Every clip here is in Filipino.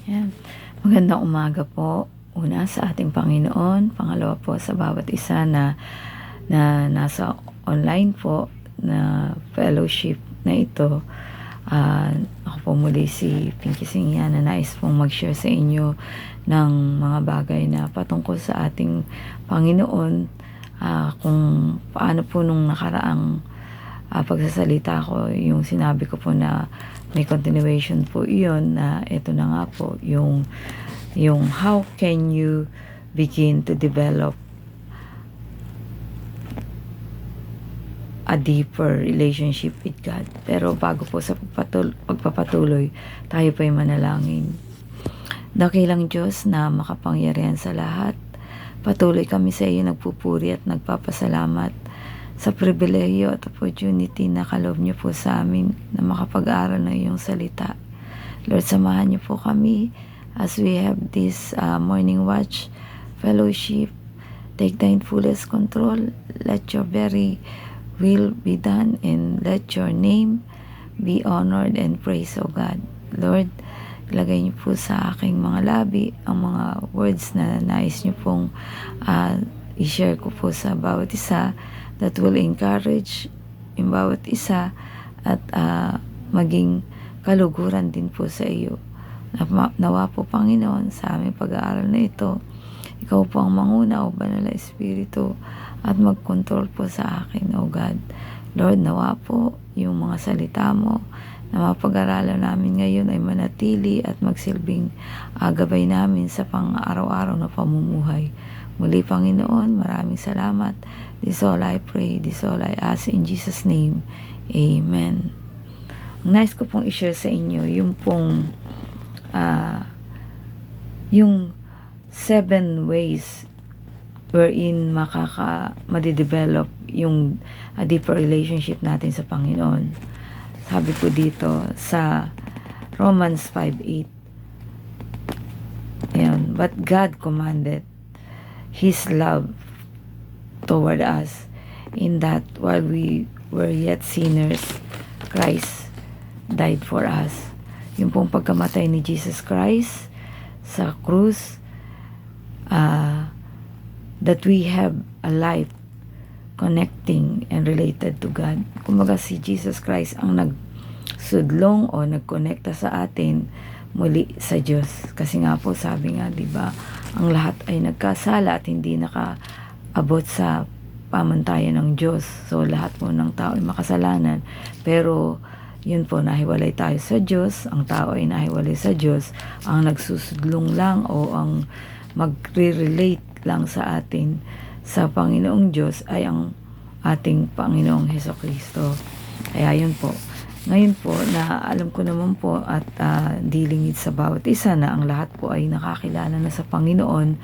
Yan. Magandang umaga po. Una sa ating Panginoon, pangalawa po sa bawat isa na nasa online po na fellowship na ito. Ako po muli si Pinky Singya na nais pong mag-share sa inyo ng mga bagay na patungkol sa ating Panginoon, kung paano po nung nakaraang pagsasalita ko, yung sinabi ko po na may continuation po iyon, na ito na nga po yung how can you begin to develop a deeper relationship with God. Pero bago po sa pagpapatuloy, tayo po ay manalangin. Dakilang Diyos na makapangyarihan sa lahat, patuloy kami sa iyo nagpupuri at nagpapasalamat sa pribilehiyo at opportunity na kaloob niyo po sa amin na makapag-aral ng iyong salita. Lord, samahan niyo po kami as we have this morning watch fellowship. Take thine fullest control. Let your very will be done and let your name be honored and praised, O God. Lord, ilagay niyo po sa aking mga labi ang mga words na nais niyo pong i-share ko po sa bawat isa, that will encourage yung bawat isa at maging kaluguran din po sa iyo. Nawa po, Panginoon, sa aming pag-aaral na ito, ikaw po ang manguna, O Banal na Espiritu, at mag-control po sa akin, O God. Lord, nawa po yung mga salita mo na mapag-aralan namin ngayon ay manatili at magsilbing gabay namin sa pang-araw-araw na pamumuhay. Muli, Panginoon, maraming salamat. This all I pray, this all I ask in Jesus' name. Amen. Ang nais ko pong i-share sa inyo yung pong yung 7 ways wherein madidevelop yung deeper relationship natin sa Panginoon. Sabi ko dito sa Romans 5:8. Ayan, but God commanded His love toward us in that while we were yet sinners, Christ died for us. Yung pong pagkamatay ni Jesus Christ sa krus, that we have a life connecting and related to God. Kumbaga si Jesus Christ ang nagsudlong o nagkonekta sa atin muli sa Diyos. Kasi nga po, sabi nga, 'di ba, ang lahat ay nagkasala at hindi nakaabot sa pamantayan ng Diyos. So lahat po ng tao ay makasalanan. Pero yun po, nahiwalay tayo sa Diyos. Ang tao ay nahiwalay sa Diyos. Ang nagsusudlong lang o ang magre-relate lang sa atin sa Panginoong Diyos ay ang ating Panginoong Hesukristo. Kaya yun po. Ngayon po, na alam ko naman po at dilingid sa bawat isa na ang lahat po ay nakakilala na sa Panginoon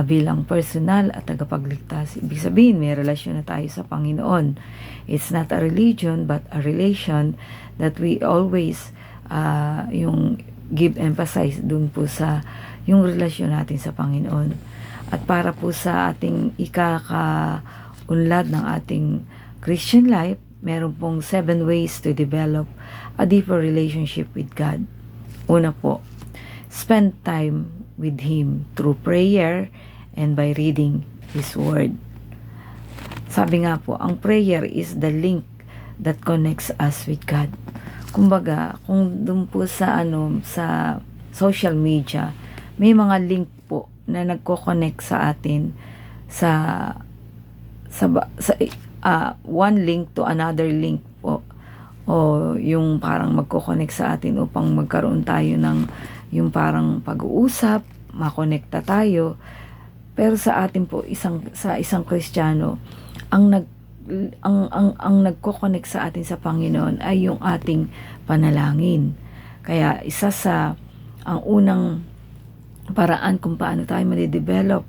bilang personal at tagapagligtas. Ibig sabihin, may relasyon na tayo sa Panginoon. It's not a religion but a relation that we always yung give emphasize dun po sa yung relasyon natin sa Panginoon. At para po sa ating ikakaunlad ng ating Christian life, meron pong 7 ways to develop a deeper relationship with God. Una po, spend time with Him through prayer and by reading His Word. Sabi nga po, ang prayer is the link that connects us with God. Kumbaga, kung dun po sa sa social media, may mga link po na nagko-connect sa atin sa one link to another link po, o yung parang magko-connect sa atin upang magkaroon tayo ng yung parang pag-uusap, makonekta tayo. Pero sa atin po, sa isang Kristiyano, ang nagko-connect sa atin sa Panginoon ay yung ating panalangin. Kaya isa sa ang unang paraan kung paano tayo madidevelop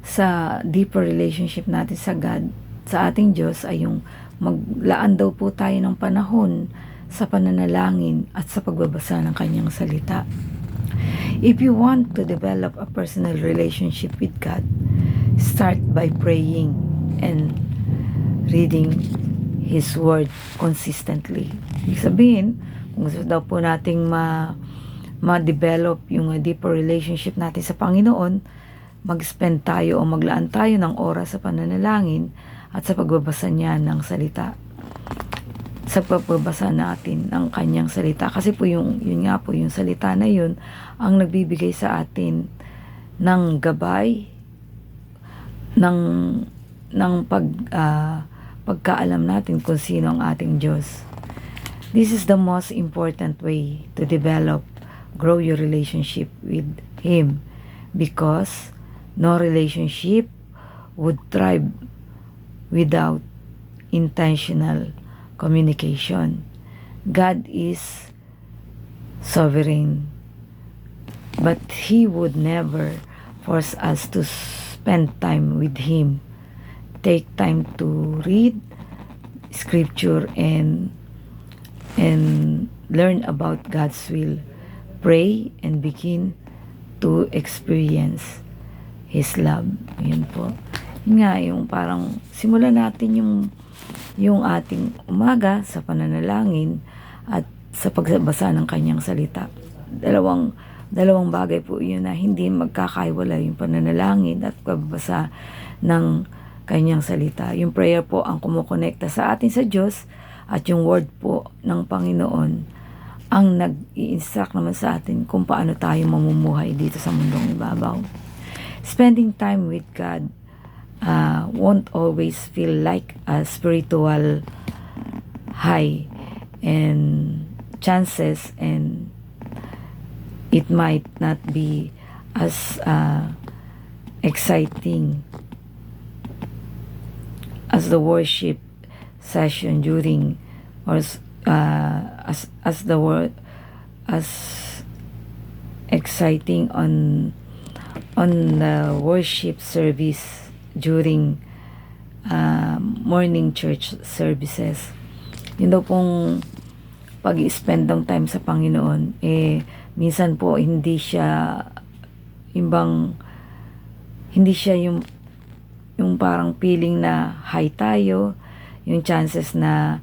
sa deeper relationship natin sa God, sa ating Diyos, ay yung maglaan daw po tayo ng panahon sa pananalangin at sa pagbabasa ng kanyang salita. If you want to develop a personal relationship with God, start by praying and reading His Word consistently. Ibig sabihin, kung gusto daw po nating ma-develop yung deeper relationship natin sa Panginoon, mag-spend tayo o maglaan tayo ng oras sa pananalangin at sa pagbabasa niya ng salita. Sa pagbabasa natin ng kanyang salita. Kasi po yun nga po, yung salita na yun ang nagbibigay sa atin ng gabay, ng pagkaalam natin kung sino ang ating Diyos. This is the most important way to develop, grow your relationship with Him, because no relationship would thrive without intentional communication. God is sovereign, but He would never force us to spend time with Him. Take time to read scripture and learn about God's will. Pray and begin to experience His love. Yun po. Yun nga, yung parang simulan natin yung ating umaga sa pananalangin at sa pagbasa ng kanyang salita. Dalawang bagay po yun na hindi magkakaiwala, yung pananalangin at pagbasa ng kanyang salita. Yung prayer po ang kumukonekta sa atin sa Diyos, at yung word po ng Panginoon ang nag-i-instruct naman sa atin kung paano tayo mamumuhay dito sa mundong ibabaw. Spending time with God won't always feel like a spiritual high, and chances and it might not be as exciting as the worship session during, or as exciting on the worship service during morning church services. Yun daw pong pag-spend ng time sa Panginoon, minsan po hindi siya yung parang feeling na high tayo, yung chances na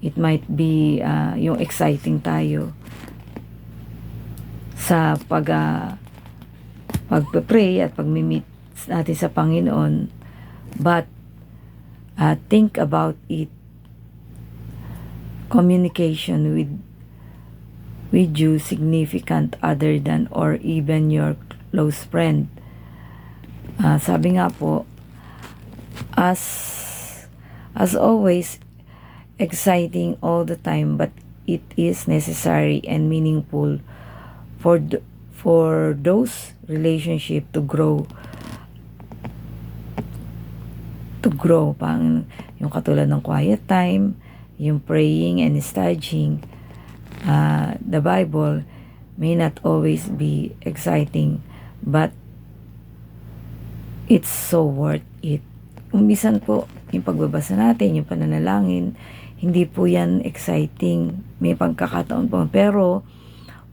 it might be yung exciting tayo sa pag-pray at pag-meet natin sa Panginoon. But think about it. Communication with you significant other than or even your close friend. Sabi nga po, as always, exciting all the time, but it is necessary and meaningful for those relationship to grow. Pang yung katulad ng quiet time, yung praying and studying the Bible may not always be exciting, but it's so worth it. Umbisan po, yung pagbabasa natin, yung pananalangin, hindi po yan exciting. May pagkakataon po, pero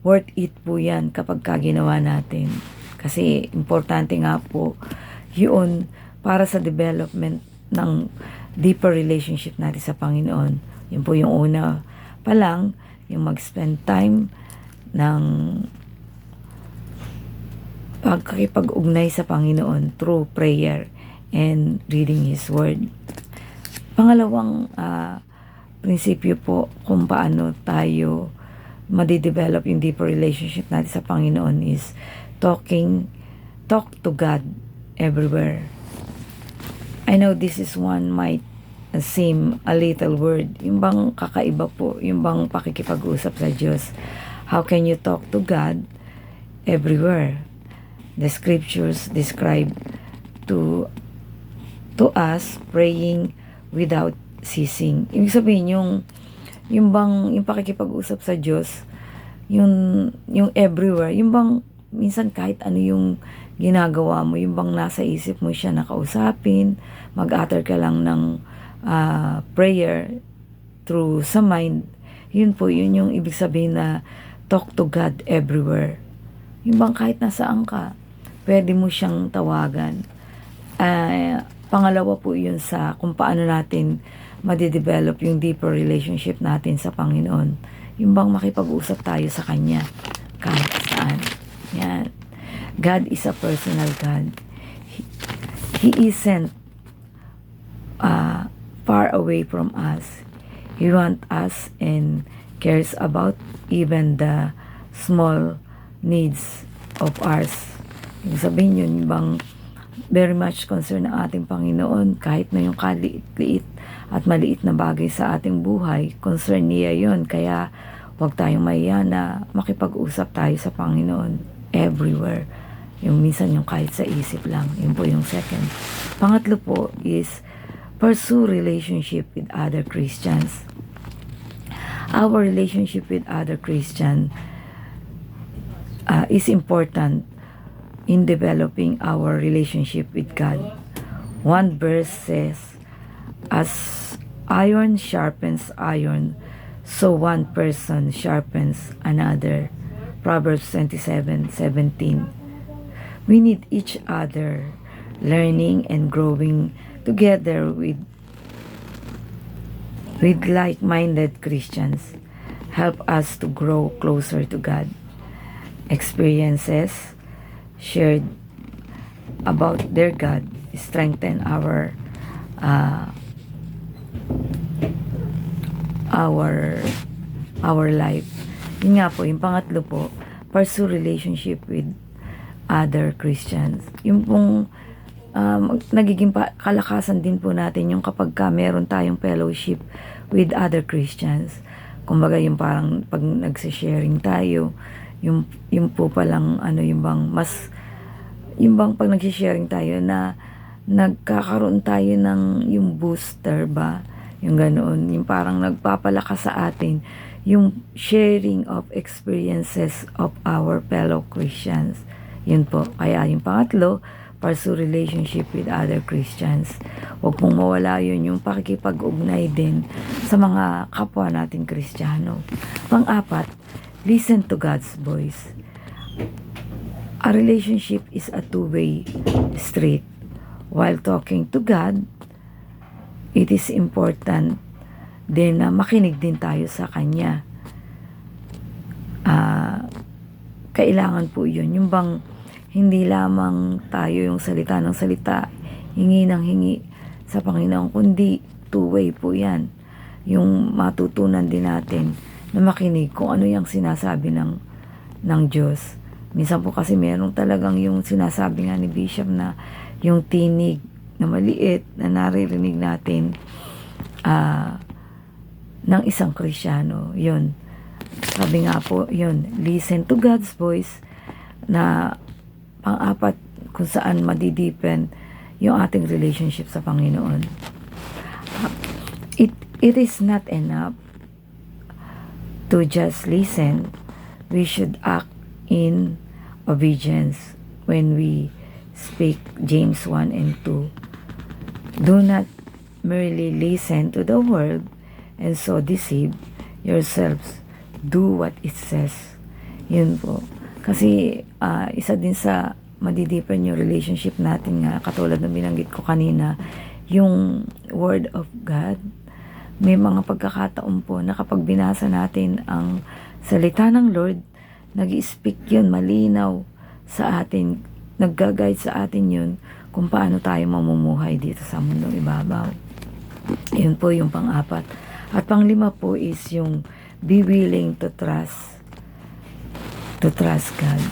worth it po yan kapag ginawa natin. Kasi importante nga po yun para sa development ng deeper relationship natin sa Panginoon. Yun po yung una pa lang, yung mag-spend time ng pagkakipag-ugnay sa Panginoon through prayer and reading His Word. Pangalawang prinsipyo po kung paano tayo madidevelop yung deeper relationship natin sa Panginoon is talk to God everywhere. I know this is one might seem a little word. Yung bang kakaiba po, yung bang pakikipag-usap sa Diyos. How can you talk to God everywhere? The scriptures describe to us praying without ceasing. Ibig sabihin yung pakikipag-usap sa Diyos, yung everywhere, yung bang minsan kahit ano yung ginagawa mo, yung bang nasa isip mo siya nakausapin, mag-utter ka lang ng prayer through sa mind. Yun po, yun yung ibig sabihin na talk to God everywhere. Yung bang kahit nasaan ka, pwede mo siyang tawagan. Pangalawa po yun sa kung paano natin madidevelop yung deeper relationship natin sa Panginoon. Yung bang makipag-usap tayo sa Kanya kahit kalayaan. Yan. God is a personal God. He isn't far away from us. He wants us and cares about even the small needs of ours. Yung sabihin yun, bang very much concerned ang ating Panginoon kahit na yung kaliit-liit at maliit na bagay sa ating buhay, concern niya yun. Kaya huwag tayong mahiya na makipag-usap tayo sa Panginoon everywhere. Yung minsan yung kahit sa isip lang. Yun po yung second. Pangatlo po is pursue relationship with other Christians. Our relationship with other Christians is important in developing our relationship with God. One verse says, as iron sharpens iron, so one person sharpens another. Proverbs 27:17. We need each other, learning and growing together with like-minded Christians. Help us to grow closer to God. Experiences shared about their God strengthen our life. Yun nga po, yung pangatlo po, pursue relationship with other Christians. Yung pong nagiging kalakasan din po natin yung kapag meron tayong fellowship with other Christians. Kumbaga yung parang pag nagsisharing tayo, yung po palang yung bang pag nagsisharing tayo na nagkakaroon tayo ng yung booster ba, yung ganoon, yung parang nagpapalakas sa atin yung sharing of experiences of our fellow Christians. Yun po, kaya yung pangatlo, pursue relationship with other Christians. Huwag pong mawala yun, yung pakikipag-ugnay din sa mga kapwa natin Kristiyano. Pang-apat, listen to God's voice. A relationship is a two-way street. While talking to God, it is important din na makinig din tayo sa Kanya. Kailangan po yun. Yung bang hindi lamang tayo yung salita ng salita, hingi ng hingi sa Panginoon, kundi two-way po yan. Yung matutunan din natin na makinig kung ano yung sinasabi ng Diyos. Minsan po kasi meron talagang yung sinasabi nga ni Bishop na yung tinig na maliit na naririnig natin ng isang Kristiyano. Yun. Sabi nga po, yun, listen to God's voice, na pang-apat kung saan madideepen yung ating relationship sa Panginoon. It is not enough to just listen. We should act in obedience when we speak. James 1 and 2. Do not merely listen to the word and so deceive yourselves. Do what it says. Yun po. Kasi isa din sa madideepen yung relationship natin nga, katulad ng binanggit ko kanina, yung word of God. May mga pagkakataon po na kapag binasa natin ang salita ng Lord, nag-i-speak yun, malinaw sa atin, nag-guide sa atin yun kung paano tayo mamumuhay dito sa mundong ibabaw. Yun po yung pang-apat. At pang-lima po is yung be willing to trust God.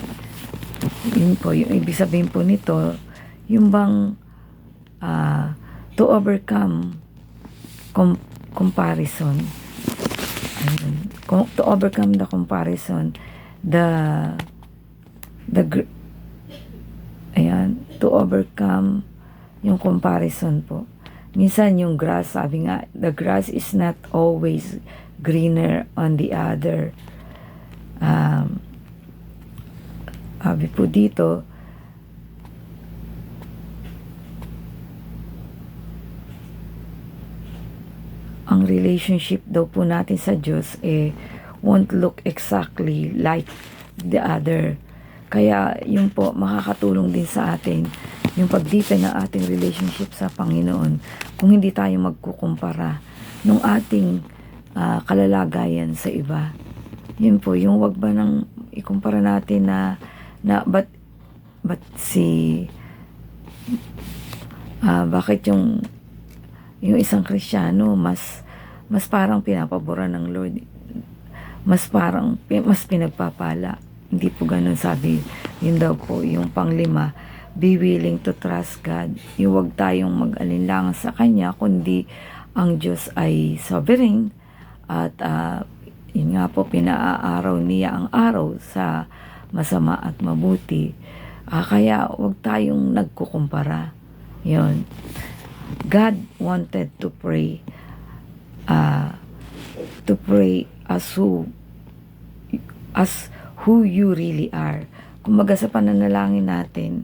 Yun po, yung ibig sabihin po nito, yung bang to overcome comparison. Ayun. To overcome the comparison, to overcome yung comparison po. Minsan yung grass, sabi nga, the grass is not always greener on the other. Sabi po dito, ang relationship daw po natin sa Diyos won't look exactly like the other. Kaya yun po, makakatulong din sa atin yung pag-deepen ng ating relationship sa Panginoon kung hindi tayo magkukumpara ng ating kalalagayan sa iba. Yun po, yung wag ba ng ikumpara natin but bakit yung isang Kristiyano mas parang pinapaboran ng Lord, mas pinagpapala. Hindi po ganun, sabi. Yun daw po yung panglima, be willing to trust God. Yung wag tayong mag-alinlangan sa Kanya, kundi ang Diyos ay sovereign at yun nga po, pinaaaraw niya ang araw sa masama at mabuti. Kaya wag tayong nagkukumpara. Yun. God wanted to pray as who you really are. Kumbaga sa pananalangin natin,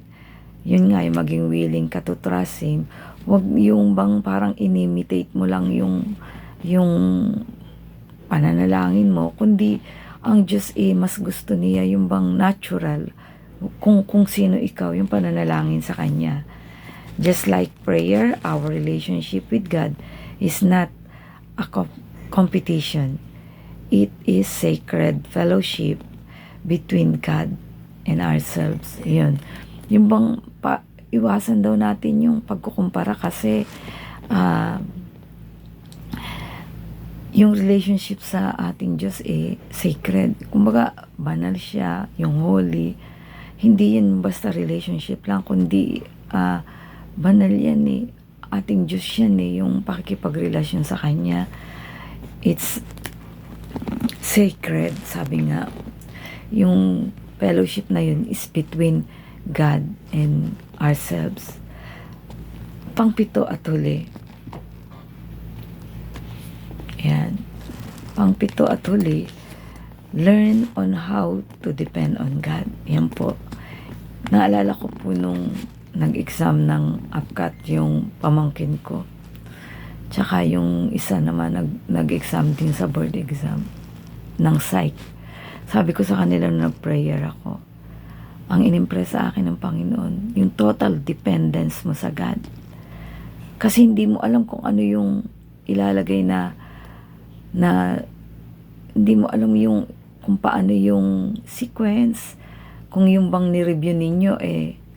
yun nga, yung maging willing ka to trust Him. Huwag yung bang parang inimitate mo lang yung pananalangin mo, kundi ang Diyos mas gusto niya yung bang natural, kung sino ikaw, yung pananalangin sa Kanya. Just like prayer, our relationship with God is not a competition. It is sacred fellowship between God and ourselves. Yun. Yung bang iwasan daw natin yung pagkukumpara kasi yung relationship sa ating Diyos sacred. Kumbaga, banal siya, yung holy. Hindi yan basta relationship lang, kundi banal yan ating Diyos yan yung pakikipagrelasyon sa Kanya. It's sacred, sabi nga. Yung fellowship na yun is between God and ourselves. Pangpito at huli. Yan. Pangpito at huli, learn on how to depend on God. Yan po. Naalala ko po nung nag-exam ng APCAT yung pamangkin ko. Tsaka yung isa naman nag-exam din sa board exam ng psych. Sabi ko sa kanila nung nag-prayer ako, ang inimpress sa akin ng Panginoon, yung total dependence mo sa God. Kasi hindi mo alam kung ano yung ilalagay na hindi mo alam yung kung paano yung sequence, kung yung bang ni-review ninyo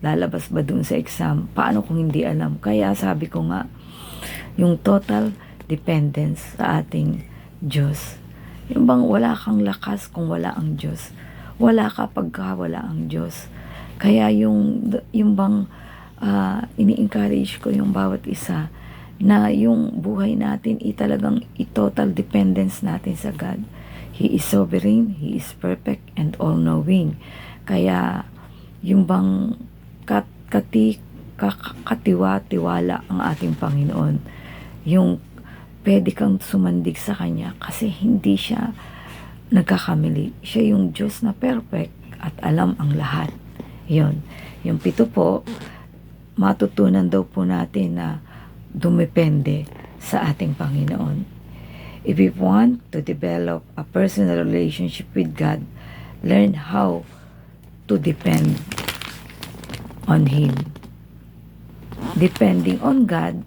lalabas ba dun sa exam, paano kung hindi alam. Kaya sabi ko nga, yung total dependence sa ating Diyos. Yung bang wala kang lakas kung wala ang Diyos. Wala ka pagka wala ang Diyos. Kaya yung bang ini-encourage ko yung bawat isa na yung buhay natin talagang total dependence natin sa God. He is sovereign, He is perfect and all-knowing. Kaya yung bang katiwa-tiwala ang ating Panginoon. Yung pwede kang sumandig sa Kanya kasi hindi siya nagkakamali. Siya yung Diyos na perfect at alam ang lahat. Yun. Yung 7 po, matutunan daw po natin na dumepende sa ating Panginoon. If we want to develop a personal relationship with God, learn how to depend on Him. Depending on God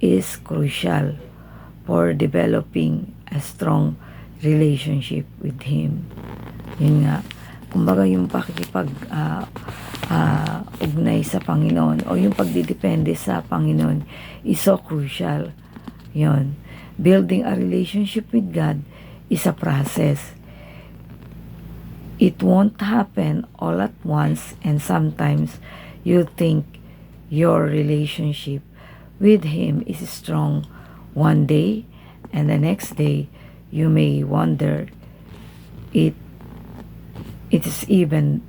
is crucial for developing a strong relationship with Him. Yun nga, kumbaga yung ugnay sa Panginoon o yung pagdidepende sa Panginoon is so crucial. Yun. Building a relationship with God is a process. It won't happen all at once, and sometimes you think your relationship with Him is strong one day, and the next day you may wonder it is even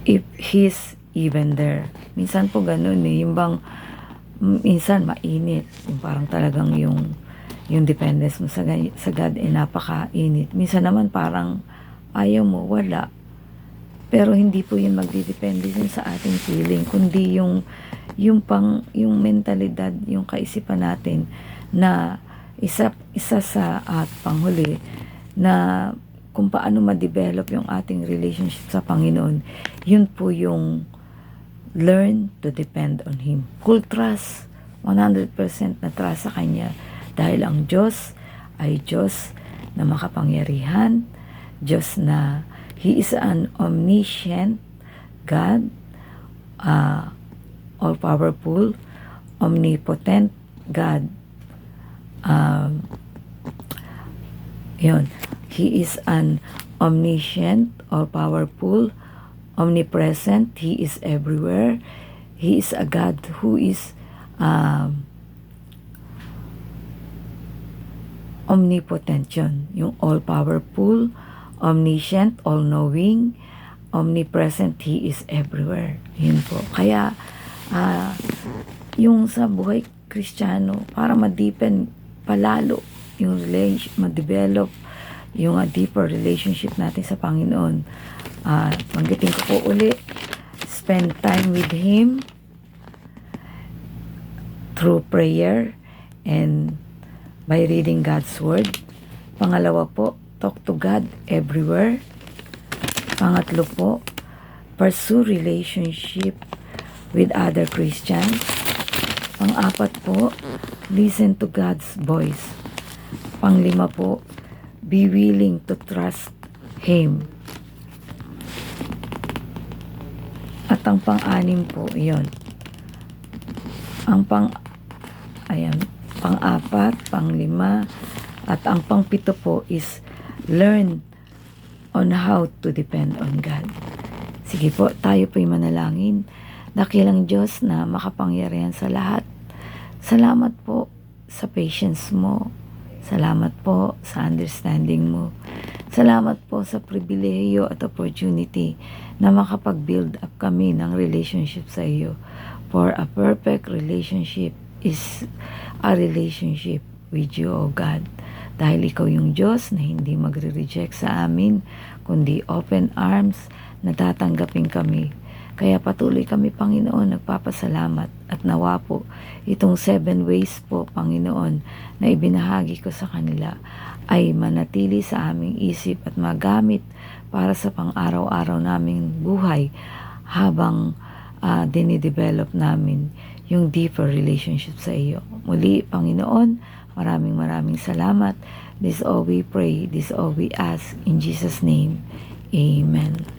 if He's even there. Minsan po ganun yung bang minsan mainit, yung parang talagang yung dependence mo sa God napakainit. Minsan naman parang ayaw mo, wala. Pero hindi po yun magdidepende yun sa ating feeling, kundi yung mentalidad, yung kaisipan natin na isa sa panghuli na kung paano ma-develop yung ating relationship sa Panginoon, yun po yung learn to depend on Him. Full trust, 100% na trust sa Kanya dahil ang Diyos ay Diyos na makapangyarihan, Diyos na He is an omniscient God, all-powerful, omnipotent God. Yun. He is an omniscient, all-powerful, omnipresent. He is everywhere. He is a God who is omnipotent yun. Yung all-powerful, omniscient, all-knowing, omnipresent. He is everywhere. Yun po. Kaya, yung sa buhay Kristiyano, para ma-deepen palalo yung ma-develop yung deeper relationship natin sa Panginoon. Banggitin ko po uli, spend time with Him through prayer and by reading God's Word. Pangalawa po, talk to God everywhere. Pangatlo po, pursue relationship with other Christians. Pang-apat po, listen to God's voice. Panglima po, be willing to trust Him. At ang pang-anim po, iyon. Ang pang-apat, panglima, at ang pang-pito po is learn on how to depend on God. Sige po, tayo po'y manalangin. Dakilang Diyos na makapangyarihan sa lahat. Salamat po sa patience mo. Salamat po sa understanding mo. Salamat po sa pribilehiyo at opportunity na makapag-build up kami ng relationship sa iyo. For a perfect relationship is a relationship with you, O God. Dahil ikaw yung Diyos na hindi magre-reject sa amin, kundi open arms na tatanggapin kami. Kaya patuloy kami, Panginoon, nagpapasalamat at nawa po itong 7 ways po, Panginoon, na ibinahagi ko sa kanila ay manatili sa aming isip at magamit para sa pang-araw-araw naming buhay habang dinidevelop namin yung deeper relationship sa iyo. Muli, Panginoon, maraming salamat. This all we pray, this all we ask. In Jesus' name, Amen.